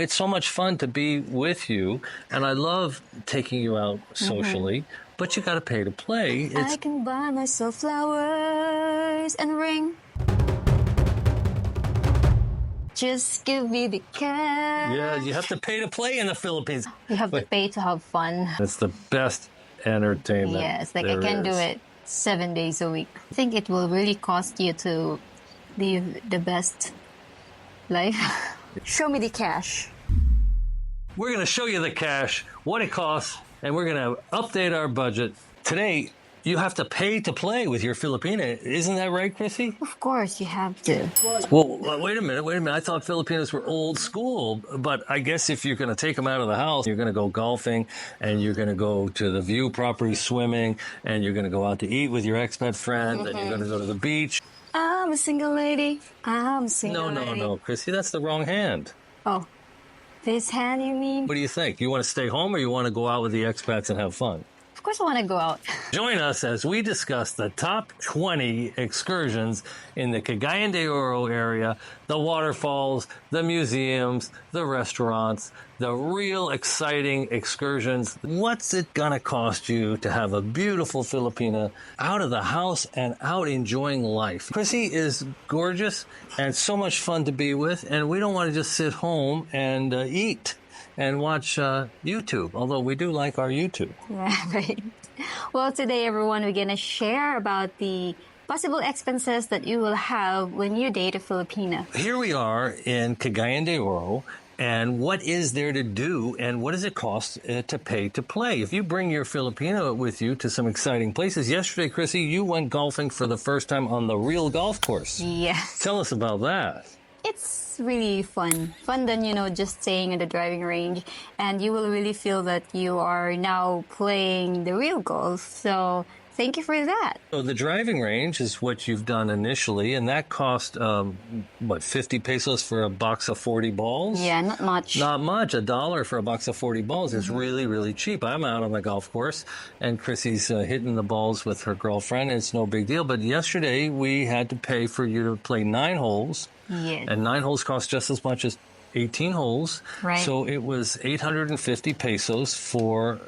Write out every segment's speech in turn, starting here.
It's so much fun to be with you, and I love taking you out socially, but you got to pay to play. I can buy myself flowers and ring. Just give me the cash. Yeah, you have to pay to play in the Philippines. You have to pay to have fun. It's the best entertainment. Yes, like I can do it 7 days a week. I think it will really cost you to live the best life. Show me the cash. We're going to show you the cash, what it costs, and we're going to update our budget. Today, you have to pay to play with your Filipina. Isn't that right, Chrissy? Of course, you have to. Well, wait a minute. I thought Filipinos were old school, but I guess if you're going to take them out of the house, you're going to go golfing, and you're going to go to the view property swimming, and you're going to go out to eat with your expat friend, and you're going to go to the beach. I'm a single lady. I'm a single lady. No, Chrissy, that's the wrong hand. Oh, this hand you mean? What do you think? You want to stay home or you want to go out with the expats and have fun? Of course I want to go out. Join us as we discuss the top 20 excursions in the Cagayan de Oro area, the waterfalls, the museums, the restaurants, the real exciting excursions. What's it going to cost you to have a beautiful Filipina out of the house and out enjoying life? Chrissy is gorgeous and so much fun to be with, and we don't want to just sit home and eat and watch YouTube, although we do like our YouTube. Yeah, right. Well, today, everyone, we're going to share about the possible expenses that you will have when you date a Filipina. Here we are in Cagayan de Oro, and what is there to do, and what does it cost to pay to play? If you bring your Filipina with you to some exciting places. Yesterday, Chrissy, you went golfing for the first time on the real golf course. Yes. Tell us about that. It's really fun. Fun than, just staying at the driving range. And you will really feel that you are now playing the real golf. So thank you for that. So the driving range is what you've done initially, and that cost, 50 pesos for a box of 40 balls? Yeah, not much. Not much. $1 for a box of 40 balls is really, really cheap. I'm out on the golf course, and Chrissy's hitting the balls with her girlfriend. It's no big deal. But yesterday, we had to pay for you to play 9 holes. Yes. And 9 holes cost just as much as 18 holes. Right. So it was 850 pesos for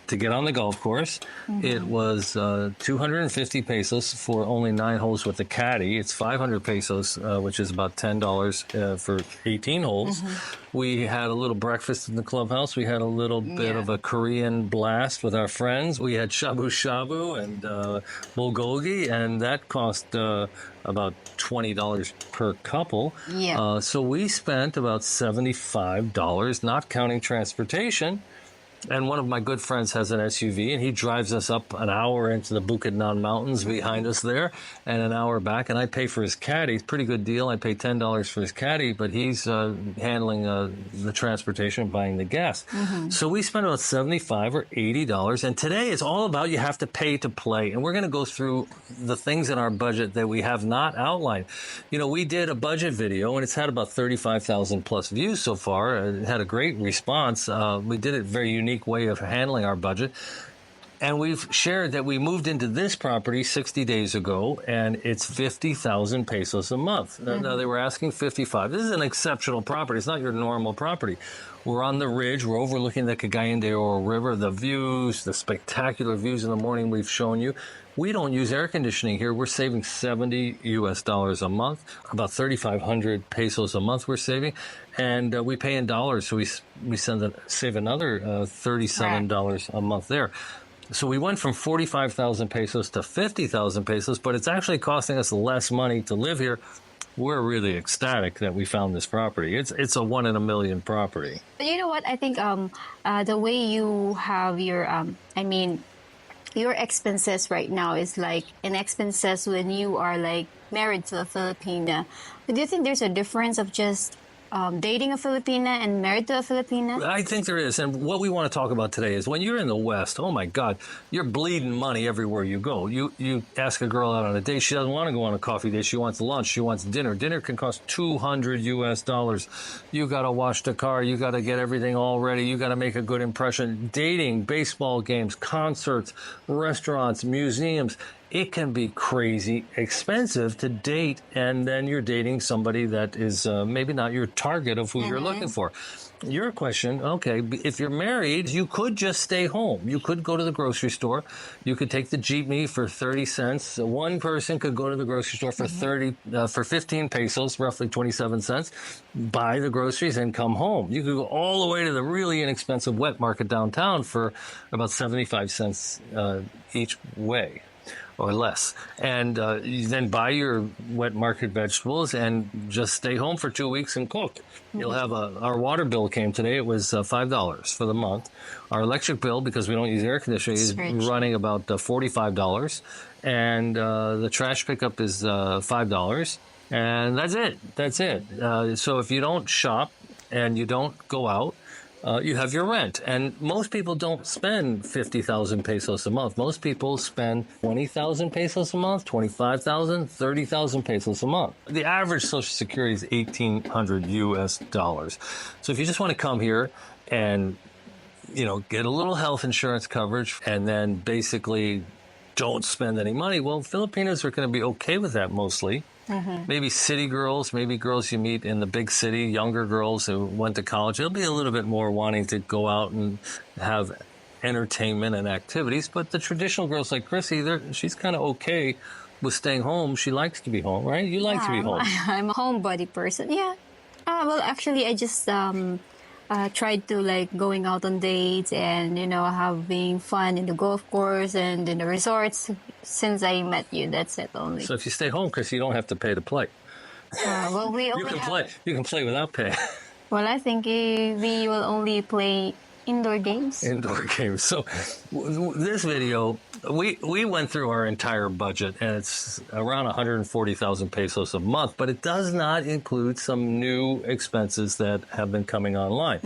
to get on the golf course. It was 250 pesos for only 9 holes with the caddy. It's 500 pesos, which is about $10 for 18 holes. We had a little breakfast in the clubhouse. We had a little bit of a Korean blast with our friends. We had shabu shabu and bulgogi, and that cost about $20 per couple. Yeah. So we spent about $75, not counting transportation. And one of my good friends has an SUV, and he drives us up an hour into the Bukidnon Mountains behind us there, and an hour back. And I pay for his caddy. It's a pretty good deal. I pay $10 for his caddy, but he's handling the transportation, buying the gas. So we spent about $75 or $80. And today it's all about you have to pay to play. And we're going to go through the things in our budget that we have not outlined. We did a budget video, and it's had about 35,000 plus views so far. It had a great response. We did it very unique way of handling our budget. And we've shared that we moved into this property 60 days ago, and it's 50,000 pesos a month. Now, they were asking 55. This is an exceptional property. It's not your normal property. We're on the ridge. We're overlooking the Cagayan de Oro River, the views, the spectacular views in the morning we've shown you. We don't use air conditioning here. We're saving $70 a month, about 3,500 pesos a month we're saving. And we pay in dollars, so we save another $37 a month there. So we went from 45,000 pesos to 50,000 pesos, but it's actually costing us less money to live here. We're really ecstatic that we found this property. It's a 1 in a million property. But you know what? I think the way you have your, your expenses right now is like an expenses when you are like married to a Filipina. But do you think there's a difference of just dating a Filipina and married to a Filipina? I think there is. And what we want to talk about today is when you're in the West, oh my God, you're bleeding money everywhere you go. You ask a girl out on a date, she doesn't want to go on a coffee date. She wants lunch. She wants dinner. Dinner can cost $200. You got to wash the car. You got to get everything all ready. You got to make a good impression. Dating, baseball games, concerts, restaurants, museums. it can be crazy expensive to date, and then you're dating somebody that is maybe not your target of who you're looking for. Your question, okay, if you're married, you could just stay home. You could go to the grocery store. You could take the jeepney for 30 cents. One person could go to the grocery store for for 15 pesos, roughly 27 cents, buy the groceries and come home. You could go all the way to the really inexpensive wet market downtown for about 75 cents each way, or less. And you then buy your wet market vegetables and just stay home for 2 weeks and cook. You'll have our water bill came today. It was $5 for the month. Our electric bill, because we don't use air conditioning, is running about $45. And the trash pickup is $5. And that's it. That's it. So if you don't shop and you don't go out, you have your rent. And most people don't spend 50,000 pesos a month. Most people spend 20,000 pesos a month, 25,000, 30,000 pesos a month. The average Social Security is $1,800 US dollars. So if you just want to come here and, get a little health insurance coverage and then basically don't spend any money, well, Filipinos are going to be okay with that mostly. Maybe city girls, maybe girls you meet in the big city, younger girls who went to college. They'll be a little bit more wanting to go out and have entertainment and activities. But the traditional girls like Chrissy, she's kind of okay with staying home. She likes to be home, right? You like to be home. I'm a homebody person. Yeah. Well, actually, I just tried to going out on dates and having fun in the golf course and in the resorts since I met you. That's it only. So if you stay home, Chris, you don't have to pay to play. Well, we only You can play without pay. Well, I think we will only play indoor games. Indoor games. So this video, we went through our entire budget, and it's around 140,000 pesos a month, but it does not include some new expenses that have been coming online.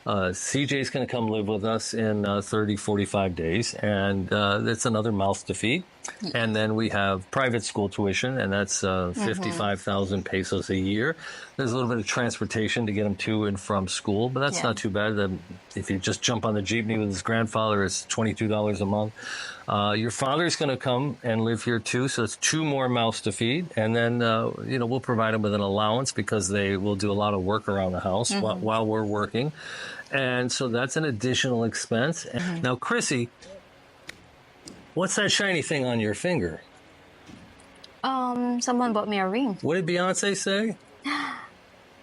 CJ's going to come live with us in 30, 45 days, and that's another mouth to feed. And then we have private school tuition, and that's 55,000 pesos a year. There's a little bit of transportation to get him to and from school, but that's not too bad. If you just jump on the jeepney with his grandfather, it's $22 a month. Your father's going to come and live here too, so it's 2 more mouths to feed. And then, we'll provide him with an allowance because they will do a lot of work around the house while we're working. And so that's an additional expense. Now, Chrissy, what's that shiny thing on your finger? Someone bought me a ring. What did Beyonce say?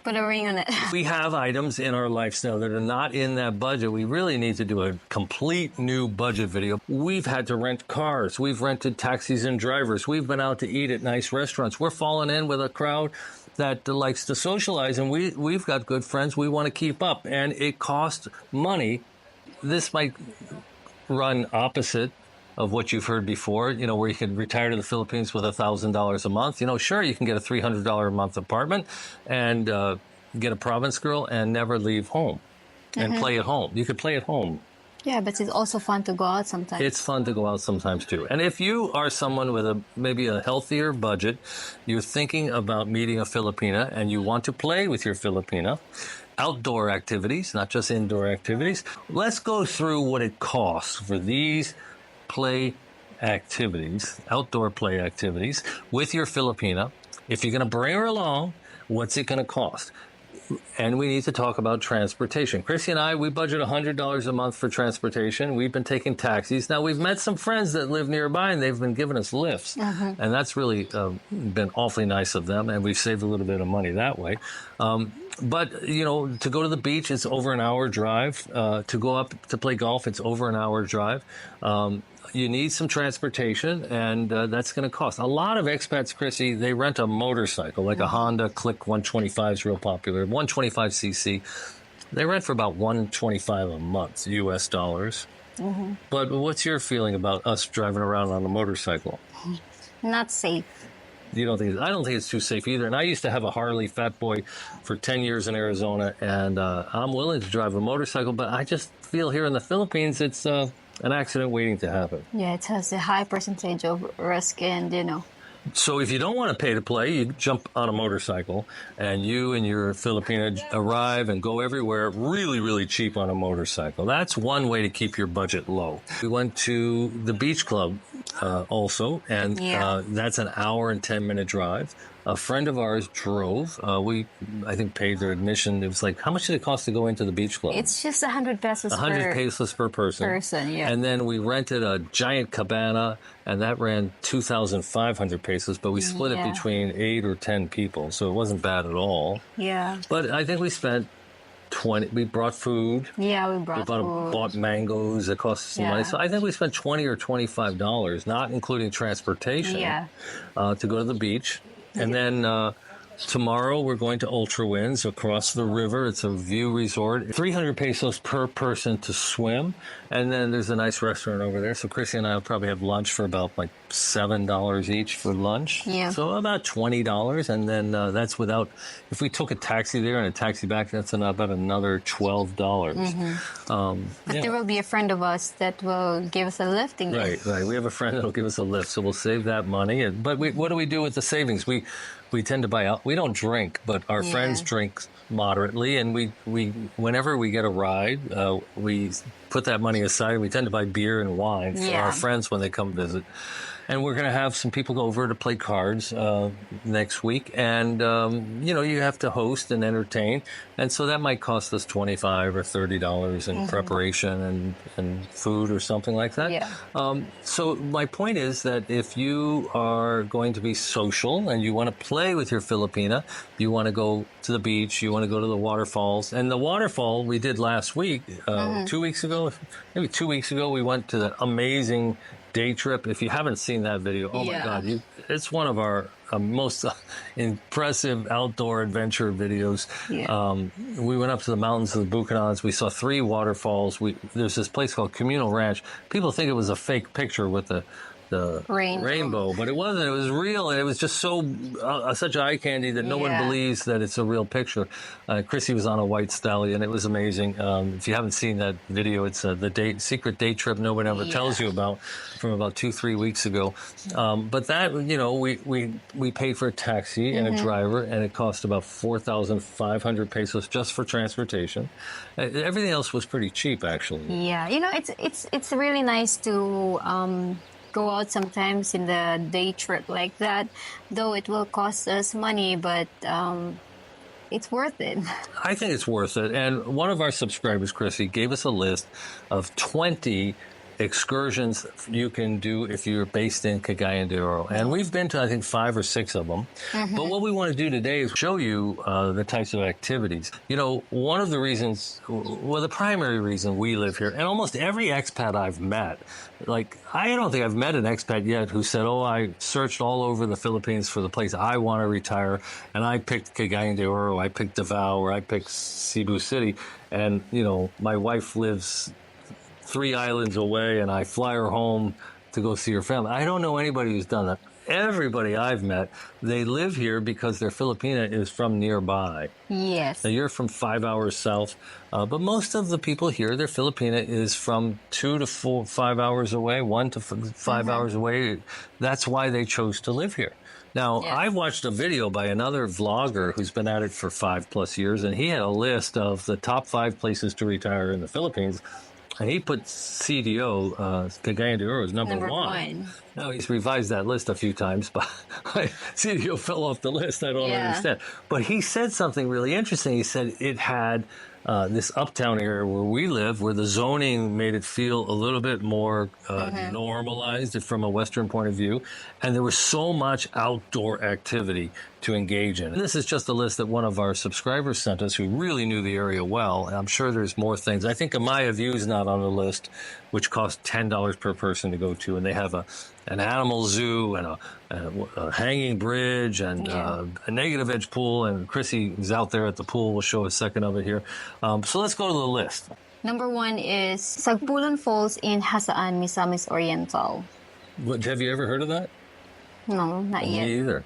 Put a ring on it. We have items in our lifestyle that are not in that budget. We really need to do a complete new budget video. We've had to rent cars. We've rented taxis and drivers. We've been out to eat at nice restaurants. We're falling in with a crowd that likes to socialize, and we've got good friends we want to keep up, and it costs money. This might run opposite of what you've heard before, where you can retire to the Philippines with $1,000 a month. Sure, you can get a $300 a month apartment and get a province girl and never leave home and play at home. You could play at home. Yeah, but it's also fun to go out sometimes. It's fun to go out sometimes too. And if you are someone with maybe a healthier budget, you're thinking about meeting a Filipina and you want to play with your Filipina, outdoor activities, not just indoor activities, let's go through what it costs for these play activities, outdoor play activities with your Filipina. If you're going to bring her along, what's it going to cost? And we need to talk about transportation. Chrissy and I, we budget $100 a month for transportation. We've been taking taxis. Now, we've met some friends that live nearby, and they've been giving us lifts. And that's really been awfully nice of them, and we've saved a little bit of money that way. But, to go to the beach, it's over an hour drive. To go up to play golf, it's over an hour drive. You need some transportation, and that's going to cost. A lot of expats, Chrissy, they rent a motorcycle, like a Honda Click 125 is real popular, 125cc. They rent for about $125 a month, US dollars. But what's your feeling about us driving around on a motorcycle? Not safe. I don't think it's too safe either. And I used to have a Harley Fat Boy for 10 years in Arizona, and I'm willing to drive a motorcycle, but I just feel here in the Philippines, it's an accident waiting to happen. Yeah, it has a high percentage of risk, and So if you don't want to pay to play, you jump on a motorcycle, and you and your Filipina arrive and go everywhere really, really cheap on a motorcycle. That's one way to keep your budget low. We went to the beach club also, and that's an hour and 10-minute drive. A friend of ours drove. I think, paid their admission. It was like, how much did it cost to go into the beach club? It's just 100 pesos 100 pesos per person. Yeah. And then we rented a giant cabana, and that ran 2,500 pesos, but we split it between 8 or 10 people, so it wasn't bad at all. Yeah. But I think we spent 20. We brought food. Yeah, we brought food. Bought mangoes. It cost some money. So I think we spent $20 or $25, not including transportation, to go to the beach. And then tomorrow we're going to Ultra Winds across the river. It's a view resort. 300 pesos per person to swim. And then there's a nice restaurant over there. So Chrissy and I will probably have lunch for about like $7 each for lunch. Yeah. So about $20. And then that's without, if we took a taxi there and a taxi back, that's about another $12. But there will be a friend of us that will give us a lift. Right. We have a friend that will give us a lift. So we'll save that money. But what do we do with the savings? We tend to buy out. We don't drink, but our friends drink moderately, and we whenever we get a ride, we put that money aside. We tend to buy beer and wine for our friends when they come visit. And we're going to have some people go over to play cards next week. And, you have to host and entertain. And so that might cost us $25 or $30 in preparation and food or something like that. Yeah. So my point is that if you are going to be social and you want to play with your Filipina, you want to go to the beach, you want to go to the waterfalls. And the waterfall we did last week, 2 weeks ago, maybe 2 weeks ago, we went to that amazing day trip. If you haven't seen that video, oh my God, it's one of our most impressive outdoor adventure videos. We went up to the mountains of the Bucanans. We saw 3 waterfalls. There's this place called Communal Ranch. People think it was a fake picture with the rainbow, but it wasn't. It was real, and it was just so such eye candy that no one believes that it's a real picture. Chrissy was on a white stallion. It was amazing. If you haven't seen that video, it's the secret day trip no one ever tells you about, from about 2-3 weeks ago. But that, we paid for a taxi and a driver, and it cost about 4,500 pesos just for transportation. Everything else was pretty cheap, actually. Yeah, it's really nice to go out sometimes in the day trip like that, though it will cost us money, but it's worth it. I think it's worth it. And one of our subscribers, Chrissy, gave us a list of 20 excursions you can do if you're based in Cagayan de Oro. And we've been to, I think, 5 or 6 of them. But what we want to do today is show you the types of activities. One of the reasons, the primary reason we live here, and almost every expat I've met, I don't think I've met an expat yet who said, I searched all over the Philippines for the place I want to retire, and I picked Cagayan de Oro, I picked Davao, or I picked Cebu City, and, my wife lives 3 islands away, and I fly her home to go see her family. I don't know anybody who's done that. Everybody I've met, they live here because their Filipina is from nearby. Yes. Now, you're from 5 hours south, but most of the people here, their Filipina is from 2 to 5 hours away, 1 to 5 hours away. That's why they chose to live here. Now, I've watched a video by another vlogger who's been at it for 5+ years, and he had a list of the top 5 places to retire in the Philippines. And he put CDO, Cagayan de Oro, as number one. Now, he's revised that list a few times, but CDO fell off the list. I don't understand. But he said something really interesting. He said it had this uptown area where we live, where the zoning made it feel a little bit more normalized from a Western point of view. And there was so much outdoor activity to engage in. And this is just a list that one of our subscribers sent us who really knew the area well. And I'm sure there's more things. I think Amaya View's not on the list, which costs $10 per person to go to. And they have an animal zoo and a hanging bridge and a negative edge pool. And Chrissy is out there at the pool. We'll show a second of it here. So let's go to the list. Number 1 is Sagpulan Falls in Hasaan, Misamis Oriental. Have you ever heard of that? No, not yet. Me either.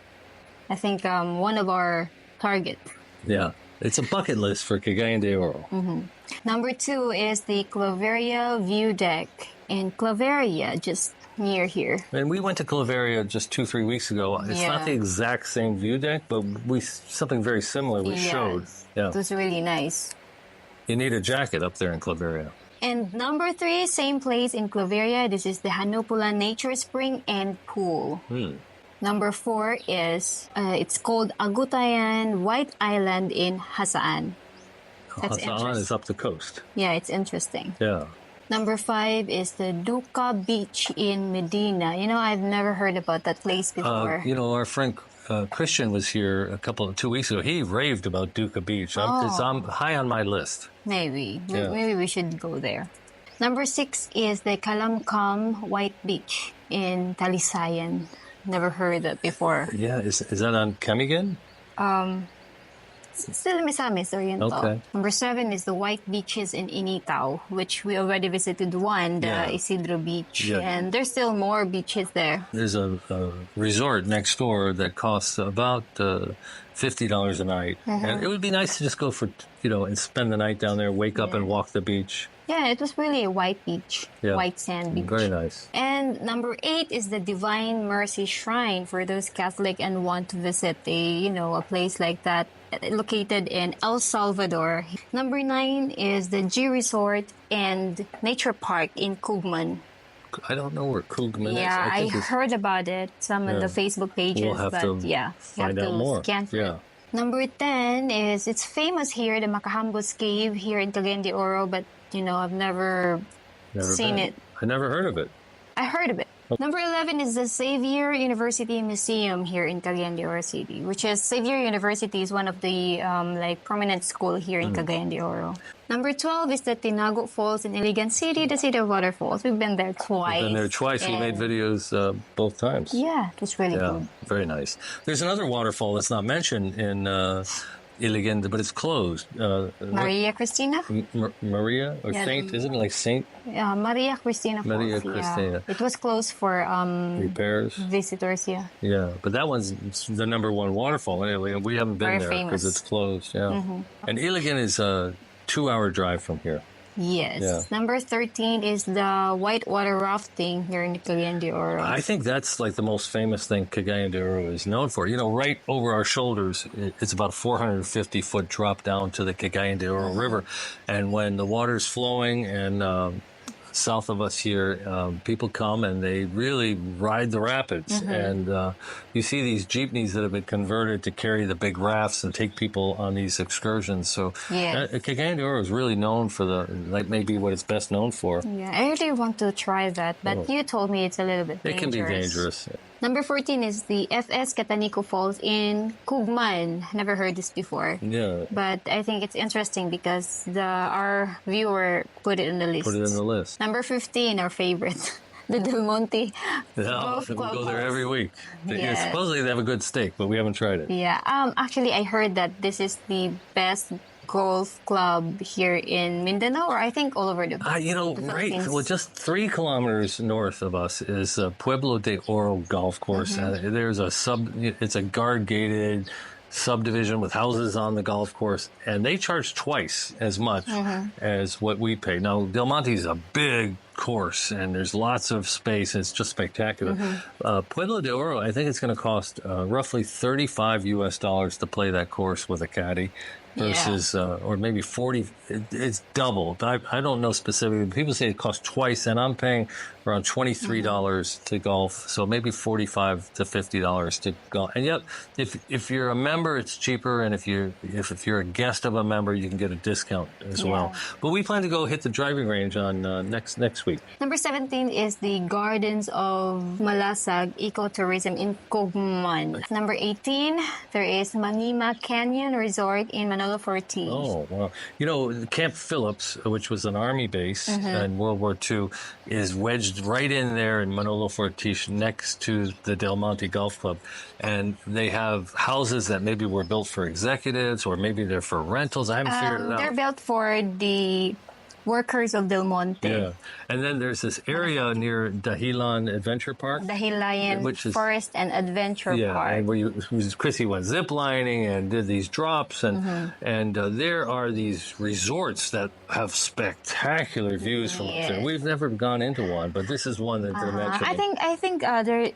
I think one of our targets. Yeah, it's a bucket list for Cagayan de Oro. Number 2 is the Claveria View Deck in Claveria, just near here. And we went to Claveria just 2-3 weeks ago. It's not the exact same view deck, but something very similar we showed. Yeah, it was really nice. You need a jacket up there in Claveria. And number 3, same place in Cloveria. This is the Hanupulan Nature Spring and Pool. Number 4 is, it's called Agutayan White Island in Hasaan. That's Hasaan is up the coast. Yeah, it's interesting. Yeah. Number 5 is the Duca Beach in Medina. You know, I've never heard about that place before. You know, our friend Christian was here 2 weeks ago. He raved about Duca Beach. I'm high on my list. Maybe. Yeah. Maybe we should go there. Number 6 is the Kalamkam White Beach in Talisayan. Never heard that before. Yeah, is that on Camiguin? Still Misamis Oriental. Okay. Number 7 is the White Beaches in Initao, which we already visited one, the Isidro Beach. Yeah. And there's still more beaches there. There's a resort next door that costs about $50 a night. And it would be nice to just go and spend the night down there, wake up and walk the beach. Yeah, it was really a white beach, white sand beach. Very nice. And number 8 is the Divine Mercy Shrine for those Catholic and want to visit a place like that located in El Salvador. Number 9 is the G Resort and Nature Park in Cugman. I don't know where Cugman is. Yeah, I heard about it, some on the Facebook pages, we'll have to find out more. Yeah. Number 10 is, it's famous here, the Macahambos Cave here in Cagayan de Oro, but I've never seen it. I never heard of it. I heard of it. Number 11 is the Xavier University Museum here in Cagayan de Oro City, which is Xavier University is one of the prominent school here in Cagayan de Oro. Number 12 is the Tinago Falls in Iligan City, the city of waterfalls. We've been there twice. We've been there twice. We made videos both times. Yeah, it was really good. Very nice. There's another waterfall that's not mentioned in Iligan, but it's closed. Maria Cristina? Maria or Saint? Isn't it like Saint? Maria Cristina Falls. Maria Cristina. It was closed for repairs. Visitors, Yeah, but that one's the number one waterfall in Iligan. We haven't been there because it's closed. Yeah, and Iligan is a 2-hour drive from here. Yes. Yeah. Number 13 is the whitewater rafting here in Cagayan de Oro. I think that's like the most famous thing Cagayan de Oro is known for. Right over our shoulders, it's about a 450-foot drop down to the Cagayan de Oro River. And when the water's flowing and south of us here, people come and they really ride the rapids. And you see these jeepneys that have been converted to carry the big rafts and take people on these excursions. So Cagayan de Oro is really known for maybe what it's best known for. Yeah, I really want to try that, but you told me it's a little bit dangerous. It can be dangerous. Number 14 is the FS Catanico Falls in Cugman. Never heard this before. Yeah. But I think it's interesting because our viewer put it in the list. Put it in the list. Number 15, our favorite, the Del Monte Golf we Club. go there every week. Yeah. Supposedly they have a good steak, but we haven't tried it. Yeah. Actually, I heard that this is the best golf club here in Mindanao, or I think all over the right. Well, just 3 kilometers north of us is Pueblo de Oro Golf Course. There's it's a guard-gated subdivision with houses on the golf course, and they charge twice as much as what we pay. Now, Del Monte is a big course, and there's lots of space. It's just spectacular. Pueblo de Oro, I think it's going to cost roughly $35 to play that course with a caddy. Versus, or maybe 40, it's double. But I don't know specifically. People say it costs twice, and I'm paying around $23 to golf, so maybe $45 to $50 to golf. And yet, if you're a member, it's cheaper, and if you're a guest of a member, you can get a discount as well. But we plan to go hit the driving range on next week. Number 17 is the Gardens of Malasag Ecotourism in Cugman. Number 18, there is Manima Canyon Resort in Manolo Fortis. Oh, wow. Camp Phillips, which was an army base in World War II, is wedged right in there in Manolo Fortis next to the Del Monte Golf Club. And they have houses that maybe were built for executives or maybe they're for rentals. I haven't figured it out. They're built for the workers of Del Monte. Yeah. And then there's this area near Dahilan Adventure Park. Dahilayan Forest and Adventure Park. Yeah, and where Chrissy went ziplining and did these drops. And there are these resorts that have spectacular views from up there. We've never gone into one, but this is one that they're mentioning. I think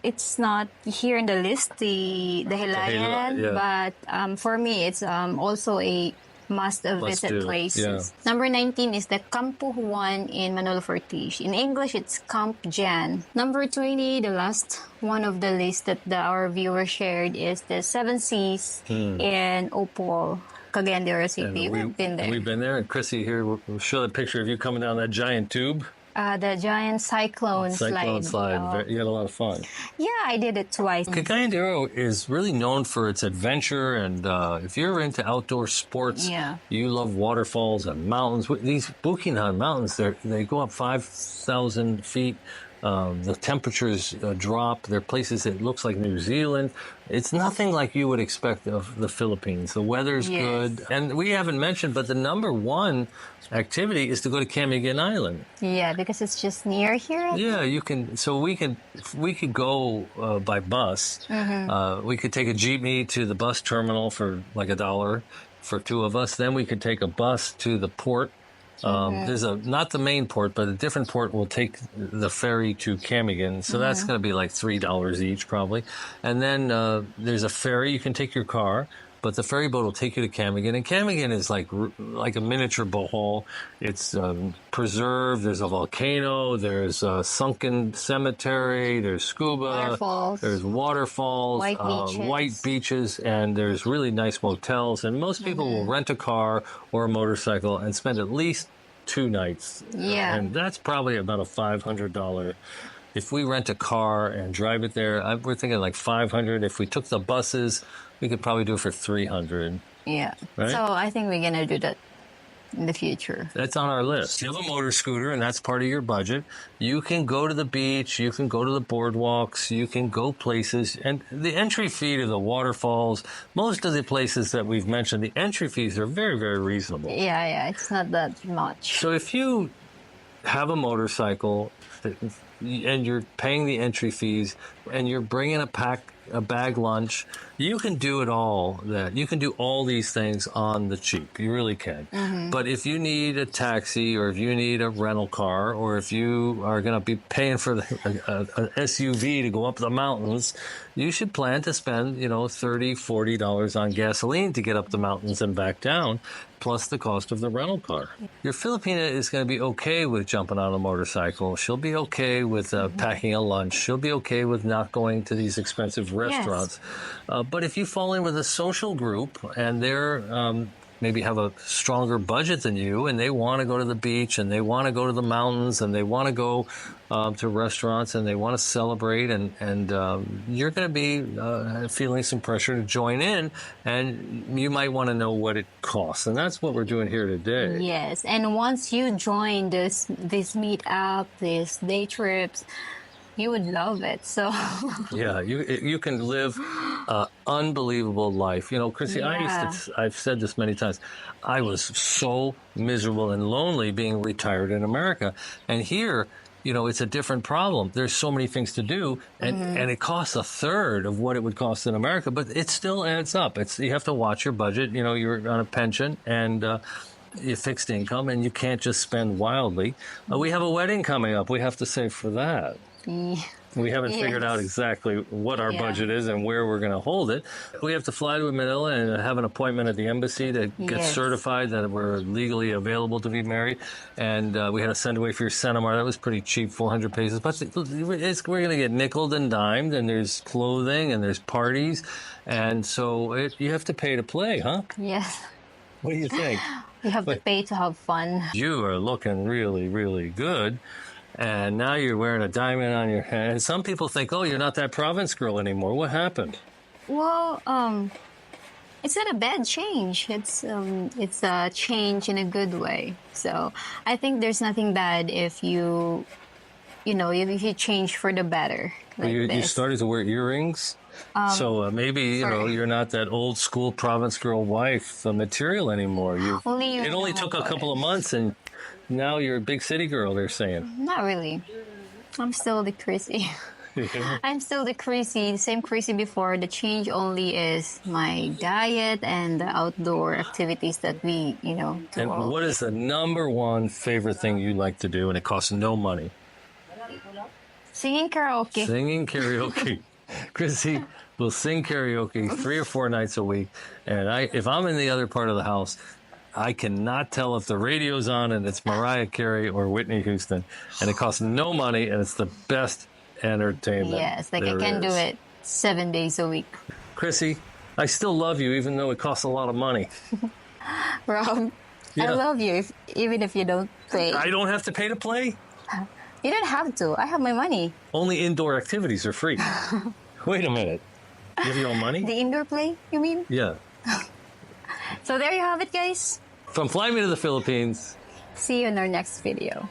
it's not here in the list, the Dahilayan, but for me, it's also a must visit do. places. Number 19 is the Campo Juan in Manolo Fortiche. In English, it's Camp Jan. Number 20, the last one of the list that our viewer shared is the Seven Seas in Opal, Cagayan de Oro City. We've been there. We've been there. And Chrissy here, we'll show the picture of you coming down that giant tube. The giant cyclone slide. You had a lot of fun. Yeah, I did it twice. Cagayan de Oro is really known for its adventure, and if you're into outdoor sports, you love waterfalls and mountains. These Bukidnon Mountains, they go up 5,000 feet. The temperatures drop. There are places that looks like New Zealand. It's nothing like you would expect of the Philippines. The weather's good. And we haven't mentioned, but the number one activity is to go to Camiguin Island. Yeah, because it's just near here. Yeah, you can. So we could go by bus. We could take a jeepney to the bus terminal for like $1 for two of us. Then we could take a bus to the port. There's not the main port, but a different port will take the ferry to Camiguin. So that's going to be like $3 each probably. And then there's a ferry. You can take your car, but the ferry boat will take you to Camiguin. And Camiguin is like a miniature Bohol. It's preserved. There's a volcano. There's a sunken cemetery. There's scuba. There's waterfalls. White beaches. And there's really nice motels. And most people will rent a car or a motorcycle and spend at least 2 nights. Yeah. And that's probably about a $500. If we rent a car and drive it there, we're thinking like $500. If we took the buses, we could probably do it for $300. Yeah. Right? So I think we're going to do that in the future. That's on our list. You have a motor scooter, and that's part of your budget. You can go to the beach. You can go to the boardwalks. You can go places. And the entry fee to the waterfalls, most of the places that we've mentioned, the entry fees are very, very reasonable. Yeah. It's not that much. So if you have a motorcycle and you're paying the entry fees and you're bringing a bag lunch, you can do it all. You can do all these things on the cheap. You really can. But if you need a taxi, or if you need a rental car, or if you are going to be paying for an SUV to go up the mountains, you should plan to spend, $30, $40 on gasoline to get up the mountains and back down, plus the cost of the rental car. Your Filipina is going to be okay with jumping on a motorcycle. She'll be okay with packing a lunch. She'll be okay with not going to these expensive restaurants. But if you fall in with a social group and they're maybe have a stronger budget than you, and they want to go to the beach, and they want to go to the mountains, and they want to go to restaurants, and they want to celebrate, and you're going to be feeling some pressure to join in, and you might want to know what it costs, and that's what we're doing here today. Yes, and once you join this meet-up, these day trips, you would love it. So yeah, you can live an unbelievable life. Chrissy, I've said this many times. I was so miserable and lonely being retired in America, and here, it's a different problem. There's so many things to do, and it costs a third of what it would cost in America, but it still adds up. You have to watch your budget. You're on a pension and your fixed income, and you can't just spend wildly. We have a wedding coming up. We have to save for that. We haven't figured out exactly what our budget is and where we're going to hold it. We have to fly to Manila and have an appointment at the embassy to get certified that we're legally available to be married. And we had to send away for your Senemar. That was pretty cheap, 400 pesos. But we're going to get nickeled and dimed, and there's clothing and there's parties. And so you have to pay to play, huh? Yes. What do you think? You have to pay to have fun. You are looking really, really good. And now you're wearing a diamond on your head. And some people think, oh, you're not that province girl anymore. What happened? Well, it's not a bad change. It's a change in a good way. So I think there's nothing bad if you change for the better. Like you started to wear earrings. So maybe, you're not that old school province girl wife material anymore. It only took a couple of months, and now you're a big city girl, they're saying. Not really. I'm still the Chrissy. I'm still the Chrissy, the same Chrissy before. The change only is my diet and the outdoor activities that we, do. And what is the number one favorite thing you like to do, and it costs no money? Singing karaoke. Singing karaoke. Chrissy will sing karaoke 3 or 4 nights a week, and if I'm in the other part of the house, I cannot tell if the radio's on and it's Mariah Carey or Whitney Houston. And it costs no money, and it's the best entertainment. Yes, like I can do it 7 days a week. Chrissy, I still love you, even though it costs a lot of money. Rob, I love you, even if you don't play. I don't have to pay to play? You don't have to. I have my money. Only indoor activities are free. Wait a minute. You have your own money? The indoor play, you mean? Yeah. So there you have it, guys. From Fly Me to the Philippines. See you in our next video.